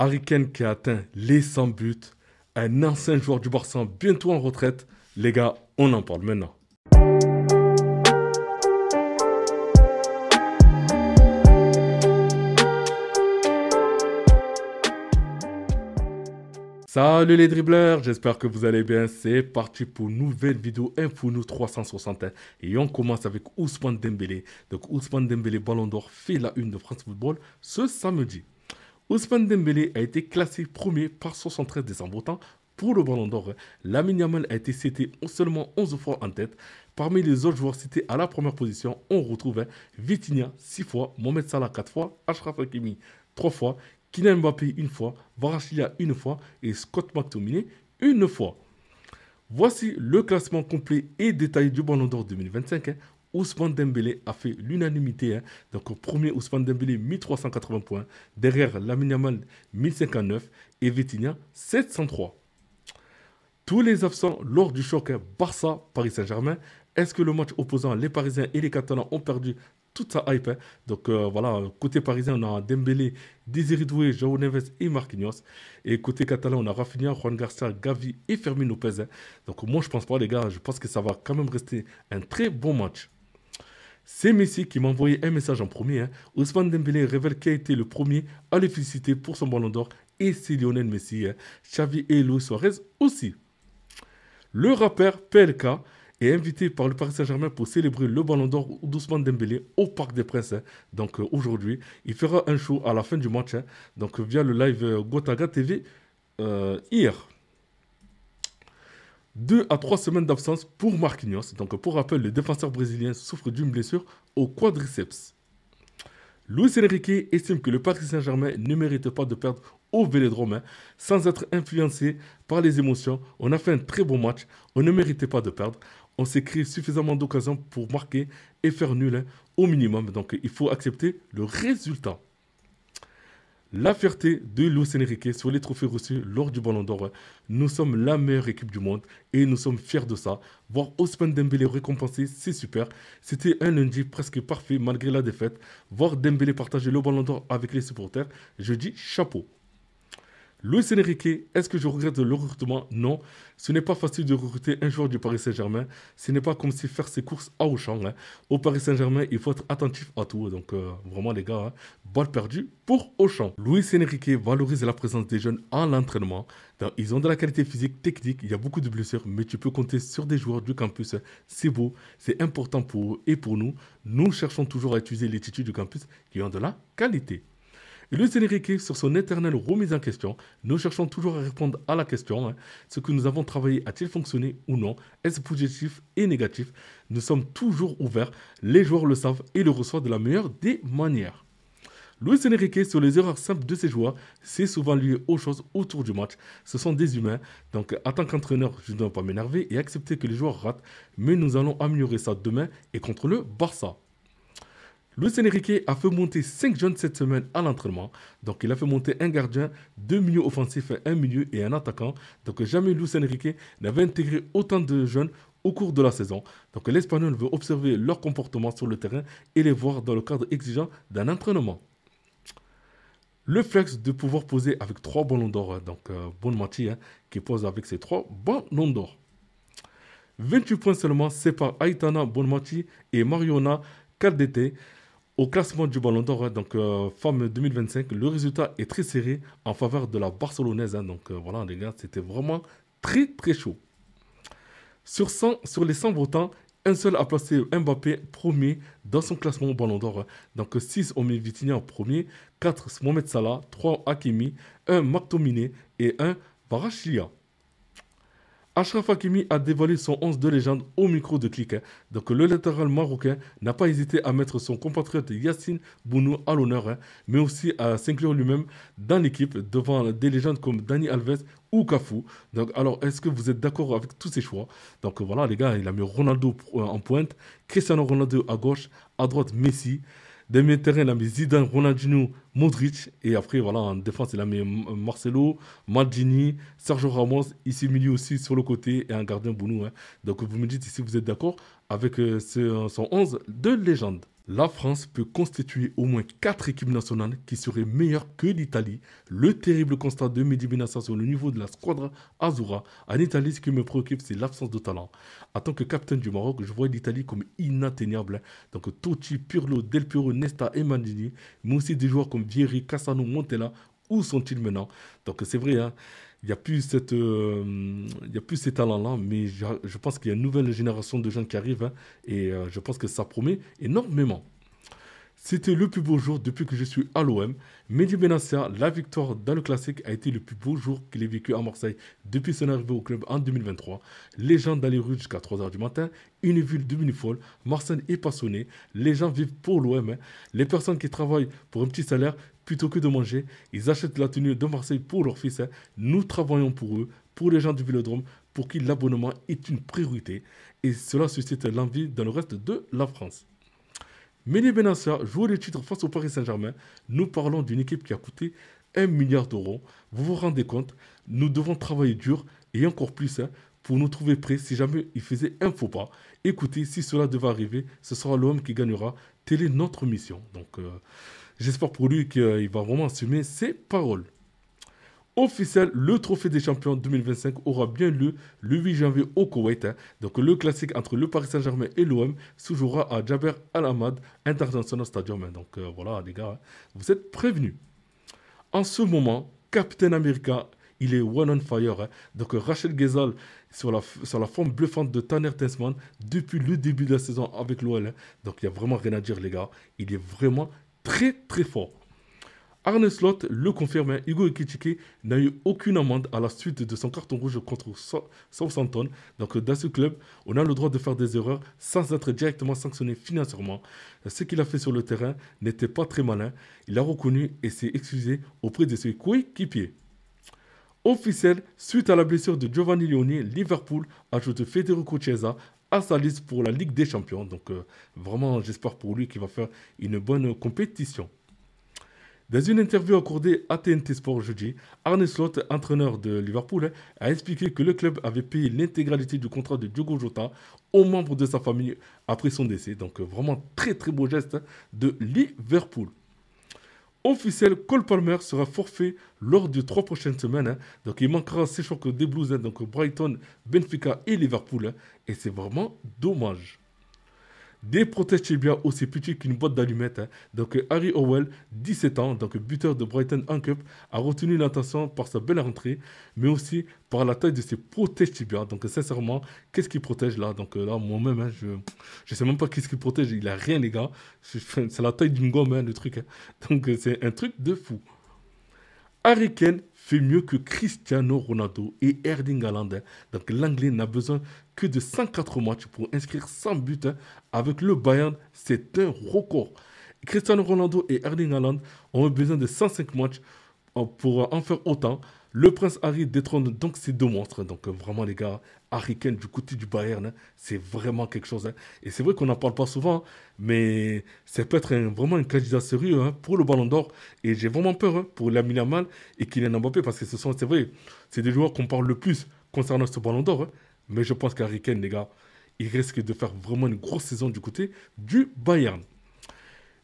Harry Kane qui a atteint les 100 buts, un ancien joueur du Barça bientôt en retraite. Les gars, on en parle maintenant. Salut les dribbleurs, j'espère que vous allez bien. C'est parti pour une nouvelle vidéo Info 360 et on commence avec Ousmane Dembélé. Donc Ousmane Dembélé, Ballon d'Or, fait la une de France Football ce samedi. Ousmane Dembélé a été classé premier par 73 décembre. Autant pour le Ballon d'Or, Lamine Yamal a été cité seulement 11 fois en tête. Parmi les autres joueurs cités à la première position, on retrouve Vitinha 6 fois, Mohamed Salah 4 fois, Achraf Hakimi 3 fois, Kylian Mbappé une fois, Kvaratskhelia une fois et Scott McTominay une fois. Voici le classement complet et détaillé du Ballon d'Or 2025. Ousmane Dembélé a fait l'unanimité. Donc premier Ousmane Dembélé 1380 points, derrière Lamine Yamal 1059 et Vitinha 703. Tous les absents lors du choc Barça-Paris Saint-Germain. Est-ce que le match opposant, les Parisiens et les Catalans ont perdu toute sa hype? Donc voilà, côté parisien, on a Dembélé, Désiré Doué, João Neves et Marquinhos. Et côté catalan, on a Rafinha, Juan Garcia, Gavi et Fermin Lopez. Donc moi, je pense pas, les gars, je pense que ça va quand même rester un très bon match. C'est Messi qui m'a envoyé un message en premier. Ousmane Dembélé révèle qui a été le premier à le féliciter pour son Ballon d'Or. Et c'est Lionel Messi. Xavi et Luis Suarez aussi. Le rappeur PLK est invité par le Paris Saint-Germain pour célébrer le Ballon d'Or d'Ousmane Dembélé au Parc des Princes. Donc aujourd'hui, il fera un show à la fin du match, donc via le live Gotaga TV hier. 2 à 3 semaines d'absence pour Marquinhos. Donc pour rappel, le défenseur brésilien souffre d'une blessure au quadriceps. Luis Enrique estime que le Paris Saint-Germain ne mérite pas de perdre au Vélodrome sans être influencé par les émotions. On a fait un très bon match, on ne méritait pas de perdre. On s'est créé suffisamment d'occasions pour marquer et faire nul au minimum. Donc il faut accepter le résultat. La fierté de Luis Enrique sur les trophées reçus lors du Ballon d'Or. Nous sommes la meilleure équipe du monde et nous sommes fiers de ça. Voir Ousmane Dembélé récompensé, c'est super. C'était un lundi presque parfait malgré la défaite. Voir Dembélé partager le Ballon d'Or avec les supporters, je dis chapeau. Luis Enrique, est-ce que je regrette le recrutement? Non, ce n'est pas facile de recruter un joueur du Paris Saint-Germain. Ce n'est pas comme si faire ses courses à Auchan. Au Paris Saint-Germain, il faut être attentif à tout. Donc vraiment les gars, balle perdue pour Auchan. Luis Enrique valorise la présence des jeunes à l'entraînement. Ils ont de la qualité physique, technique, il y a beaucoup de blessures, mais tu peux compter sur des joueurs du campus. C'est beau, c'est important pour eux et pour nous. Nous cherchons toujours à utiliser les titres du campus qui ont de la qualité. Et Luis Enrique, sur son éternelle remise en question, nous cherchons toujours à répondre à la question, ce que nous avons travaillé a-t-il fonctionné ou non? Est-ce positif et négatif? Nous sommes toujours ouverts, les joueurs le savent et le reçoivent de la meilleure des manières. Luis Enrique, sur les erreurs simples de ses joueurs, c'est souvent lié aux choses autour du match. Ce sont des humains, donc en tant qu'entraîneur, je ne dois pas m'énerver et accepter que les joueurs ratent, mais nous allons améliorer ça demain et contre le Barça. Luis Enrique a fait monter 5 jeunes cette semaine à l'entraînement. Donc il a fait monter un gardien, 2 milieux offensifs, un milieu et un attaquant. Donc jamais Luis Enrique n'avait intégré autant de jeunes au cours de la saison. Donc l'Espagnol veut observer leur comportement sur le terrain et les voir dans le cadre exigeant d'un entraînement. Le flex de pouvoir poser avec 3 ballons d'or. Donc Bonmati qui pose avec ses 3 ballons d'or. 28 points seulement séparent Aitana Bonmati et Mariona Caldete au classement du Ballon d'Or, donc femme 2025, le résultat est très serré en faveur de la Barcelonaise. Donc voilà les gars, c'était vraiment très très chaud. Sur les 100 votants, un seul a placé Mbappé premier dans son classement au Ballon d'Or. Donc 6 ont mis Vitinha en premier, 4 Mohamed Salah, 3 Hakimi, 1 McTominay et 1 Kvaratskhelia. Achraf Hakimi a dévoilé son 11 de légende au micro de Click. Donc le latéral marocain n'a pas hésité à mettre son compatriote Yacine Bounou à l'honneur, mais aussi à s'inclure lui-même dans l'équipe devant des légendes comme Dani Alves ou Cafu. Donc alors, est-ce que vous êtes d'accord avec tous ces choix? Donc voilà les gars, il a mis Ronaldo en pointe, Cristiano Ronaldo à gauche, à droite Messi. Des milieux de terrain, il a mis Zidane, Ronaldinho, Modric. Et après, voilà, en défense, il a mis Marcelo, Maldini, Sergio Ramos. Ici, milieu aussi sur le côté et un gardien Bounou. Donc, vous me dites si vous êtes d'accord avec son 11 de légende. La France peut constituer au moins 4 équipes nationales qui seraient meilleures que l'Italie. Le terrible constat de Mehdi Benassa sur le niveau de la squadra Azura. En Italie, ce qui me préoccupe, c'est l'absence de talent. En tant que capitaine du Maroc, je vois l'Italie comme inatteignable. Donc Totti, Pirlo, Del Piero, Nesta et Maldini, mais aussi des joueurs comme Vieri, Cassano, Montella. Où sont-ils maintenant? Donc c'est vrai, hein, il n'y a plus il y a plus ces talents-là, mais je pense qu'il y a une nouvelle génération de jeunes qui arrivent, hein, et je pense que ça promet énormément. C'était le plus beau jour depuis que je suis à l'OM. Mehdi Benassia, la victoire dans le classique a été le plus beau jour qu'il ait vécu à Marseille depuis son arrivée au club en 2023. Les gens dans les rues jusqu'à 3 heures du matin, une ville devenue folle, Marseille est passionné, les gens vivent pour l'OM. Hein. Les personnes qui travaillent pour un petit salaire, plutôt que de manger, ils achètent la tenue de Marseille pour leur fils. Hein. Nous travaillons pour eux, pour les gens du Vélodrome, pour qui l'abonnement est une priorité. Et cela suscite l'envie dans le reste de la France. Mehdi Benassia joue les titres face au Paris Saint-Germain. Nous parlons d'une équipe qui a coûté 1 milliard d'euros. Vous vous rendez compte? Nous devons travailler dur et encore plus, hein, pour nous trouver prêts si jamais il faisait un faux pas. Écoutez, si cela devait arriver, ce sera l'homme qui gagnera. Telle est notre mission. Donc, j'espère pour lui qu'il va vraiment assumer ses paroles. Officiel, le trophée des champions 2025 aura bien lieu le 8 janvier au Koweït. Hein. Donc le classique entre le Paris Saint-Germain et l'OM se jouera à Jaber Al-Hamad International Stadium. Hein. Donc voilà les gars, hein, vous êtes prévenus. En ce moment, Captain America, il est one on fire. Hein. Donc Rachel Ghezal sur la forme bluffante de Tanner Tensman depuis le début de la saison avec l'OL. Hein. Donc il n'y a vraiment rien à dire les gars. Il est vraiment très très fort. Arne Slot le confirme, hein, Hugo Ekitike n'a eu aucune amende à la suite de son carton rouge contre Southampton. Donc dans ce club, on a le droit de faire des erreurs sans être directement sanctionné financièrement. Ce qu'il a fait sur le terrain n'était pas très malin. Il a reconnu et s'est excusé auprès de ses coéquipiers. Officiel, suite à la blessure de Giovanni Leoni, Liverpool ajoute Federico Chiesa à sa liste pour la Ligue des Champions. Donc vraiment, j'espère pour lui qu'il va faire une bonne compétition. Dans une interview accordée à TNT Sport jeudi, Arne Slot, entraîneur de Liverpool, a expliqué que le club avait payé l'intégralité du contrat de Diogo Jota aux membres de sa famille après son décès. Donc vraiment très très beau geste de Liverpool. Officiel, Cole Palmer sera forfait lors des 3 prochaines semaines. Hein. Donc il manquera ses chocs des Blues, hein, donc Brighton, Benfica et Liverpool. Hein. Et c'est vraiment dommage. Des protèges tibia aussi petits qu'une boîte d'allumettes. Hein. Donc Harry Howell, 17 ans, donc buteur de Brighton en Cup, a retenu l'attention par sa belle rentrée, mais aussi par la taille de ses protèges tibia. Donc sincèrement, qu'est-ce qu'il protège là? Donc là, moi-même, hein, je ne sais même pas qu'est-ce qu'il protège. Il a rien, les gars. C'est la taille d'une gomme, hein, le truc. Hein. Donc c'est un truc de fou. Harry Kane fait mieux que Cristiano Ronaldo et Erling Haaland. Hein. Donc l'Anglais n'a besoin que de 104 matchs pour inscrire 100 buts. Hein. Avec le Bayern, c'est un record. Cristiano Ronaldo et Erling Haaland ont besoin de 105 matchs pour en faire autant. Le prince Harry détrône donc ces deux monstres. Donc vraiment les gars, Harry Kane du côté du Bayern, hein, c'est vraiment quelque chose. Hein. Et c'est vrai qu'on n'en parle pas souvent, hein, mais ça peut être vraiment un candidat sérieux, hein, pour le Ballon d'Or. Et j'ai vraiment peur, hein, pour Lamine Yamal et Kylian Mbappé parce que c'est vrai, c'est des joueurs qu'on parle le plus concernant ce Ballon d'Or. Hein. Mais je pense qu'Harry Kane, les gars, il risque de faire vraiment une grosse saison du côté du Bayern.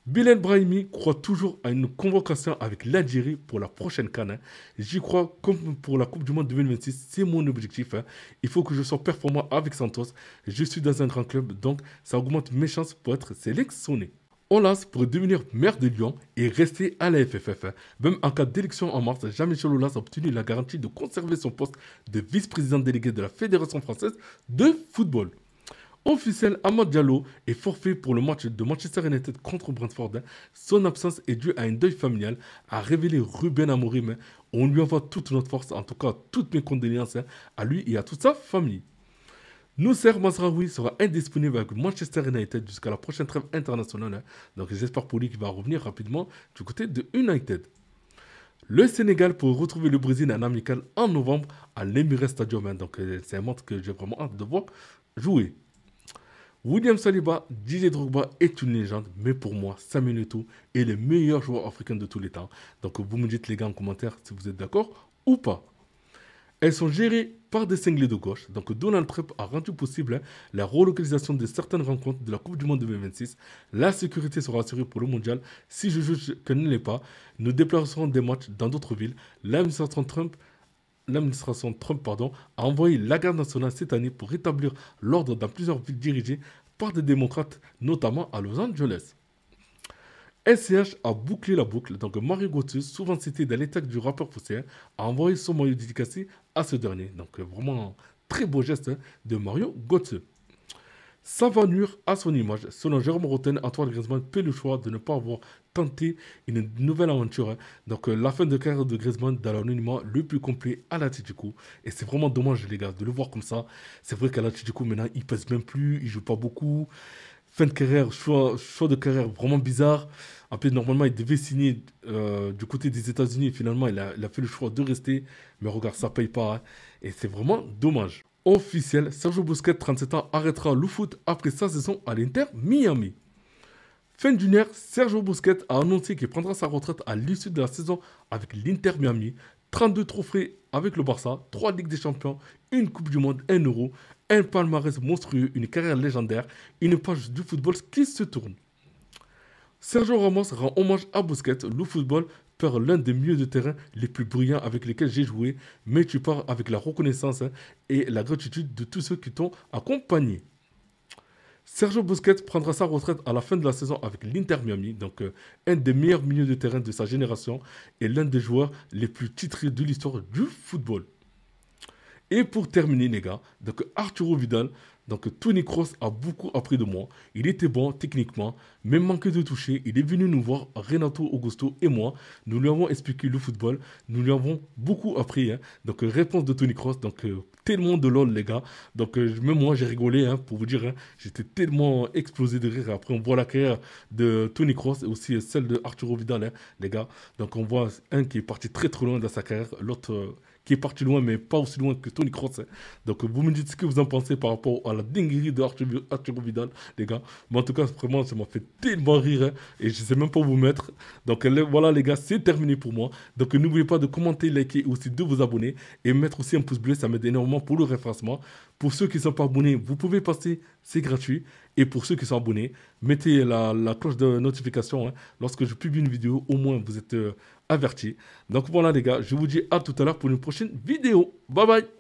Bilal Brahimi croit toujours à une convocation avec l'Algérie pour la prochaine CAN. Hein. J'y crois comme pour la Coupe du Monde 2026. C'est mon objectif. Hein. Il faut que je sois performant avec Santos. Je suis dans un grand club, donc ça augmente mes chances pour être sélectionné. Olas pourrait devenir maire de Lyon et rester à la FFF. Hein. Même en cas d'élection en mars, Jean-Michel Aulas a obtenu la garantie de conserver son poste de vice-président délégué de la Fédération française de football. Officiel, Amad Diallo est forfait pour le match de Manchester United contre Brentford. Hein. Son absence est due à un deuil familial, a révélé Ruben Amorim. Hein. On lui envoie toute notre force, en tout cas toutes mes condoléances, hein, à lui et à toute sa famille. Nousser Mazraoui sera indisponible avec Manchester United jusqu'à la prochaine trêve internationale. Hein. Donc j'espère pour lui qu'il va revenir rapidement du côté de United. Le Sénégal pourrait retrouver le Brésil en amical en novembre à l'Emirates Stadium. Hein. Donc c'est un match que j'ai vraiment hâte de voir jouer. William Saliba, Didier Drogba est une légende, mais pour moi, Samuel Eto'o est le meilleur joueur africain de tous les temps. Donc vous me dites les gars en commentaire si vous êtes d'accord ou pas. Elles sont gérées par des cinglés de gauche. Donc Donald Trump a rendu possible la relocalisation de certaines rencontres de la Coupe du Monde 2026. La sécurité sera assurée pour le mondial. Si je juge qu'elle ne l'est pas, nous déplacerons des matchs dans d'autres villes. L'administration Trump a envoyé la garde nationale cette année pour rétablir l'ordre dans plusieurs villes dirigées par des démocrates, notamment à Los Angeles. SCH a bouclé la boucle, donc Mario Götze, souvent cité dans les tags du rappeur phocéen, a envoyé son maillot dédicacé à ce dernier. Donc vraiment très beau geste de Mario Götze. Ça va nuire à son image. Selon Jérôme Rotten, Antoine Griezmann fait le choix de ne pas avoir tenté une nouvelle aventure. Donc la fin de carrière de Griezmann dans l'anonymat le plus complet à l'Atlético. Et c'est vraiment dommage les gars de le voir comme ça. C'est vrai qu'à l'Atlético maintenant il pèse même plus, il joue pas beaucoup. Fin de carrière, choix de carrière vraiment bizarre. En plus, normalement, il devait signer du côté des États-Unis. Finalement, il a fait le choix de rester. Mais regarde, ça paye pas. Hein. Et c'est vraiment dommage. Officiel, Sergio Busquets, 37 ans, arrêtera le foot après sa saison à l'Inter Miami. Fin d'une ère, Sergio Busquets a annoncé qu'il prendra sa retraite à l'issue de la saison avec l'Inter Miami. 32 trophées avec le Barça, 3 Ligues des Champions, une Coupe du Monde, 1 Euro, un palmarès monstrueux, une carrière légendaire, une page du football qui se tourne. Sergio Ramos rend hommage à Busquets. Le football perd l'un des milieux de terrain les plus brillants avec lesquels j'ai joué, mais tu pars avec la reconnaissance et la gratitude de tous ceux qui t'ont accompagné. Sergio Busquets prendra sa retraite à la fin de la saison avec l'Inter Miami, donc un des meilleurs milieux de terrain de sa génération et l'un des joueurs les plus titrés de l'histoire du football. Et pour terminer, les gars, donc Arturo Vidal, donc Tony Kroos a beaucoup appris de moi. Il était bon techniquement, mais manquait de toucher. Il est venu nous voir, Renato Augusto et moi. Nous lui avons expliqué le football. Nous lui avons beaucoup appris. Hein. Donc réponse de Tony Kroos. Donc tellement de lol, les gars. Donc même moi, j'ai rigolé hein, pour vous dire. Hein, j'étais tellement explosé de rire. Après, on voit la carrière de Tony Kroos et aussi celle de Arturo Vidal, hein, les gars. Donc on voit un qui est parti très très loin dans sa carrière, l'autre qui est parti loin, mais pas aussi loin que Tony Kroos. Hein. Donc vous me dites ce que vous en pensez par rapport à la dinguerie de Arturo Vidal, les gars. Mais en tout cas, vraiment, ça m'a fait tellement rire. Hein, et je ne sais même pas où vous mettre. Donc voilà, les gars, c'est terminé pour moi. Donc n'oubliez pas de commenter, liker et aussi de vous abonner. Et mettre aussi un pouce bleu, ça m'aide énormément pour le référencement. Pour ceux qui ne sont pas abonnés, vous pouvez passer, c'est gratuit. Et pour ceux qui sont abonnés, mettez la cloche de notification. Hein. Lorsque je publie une vidéo, au moins vous êtes avertis. Donc voilà les gars, je vous dis à tout à l'heure pour une prochaine vidéo. Bye bye.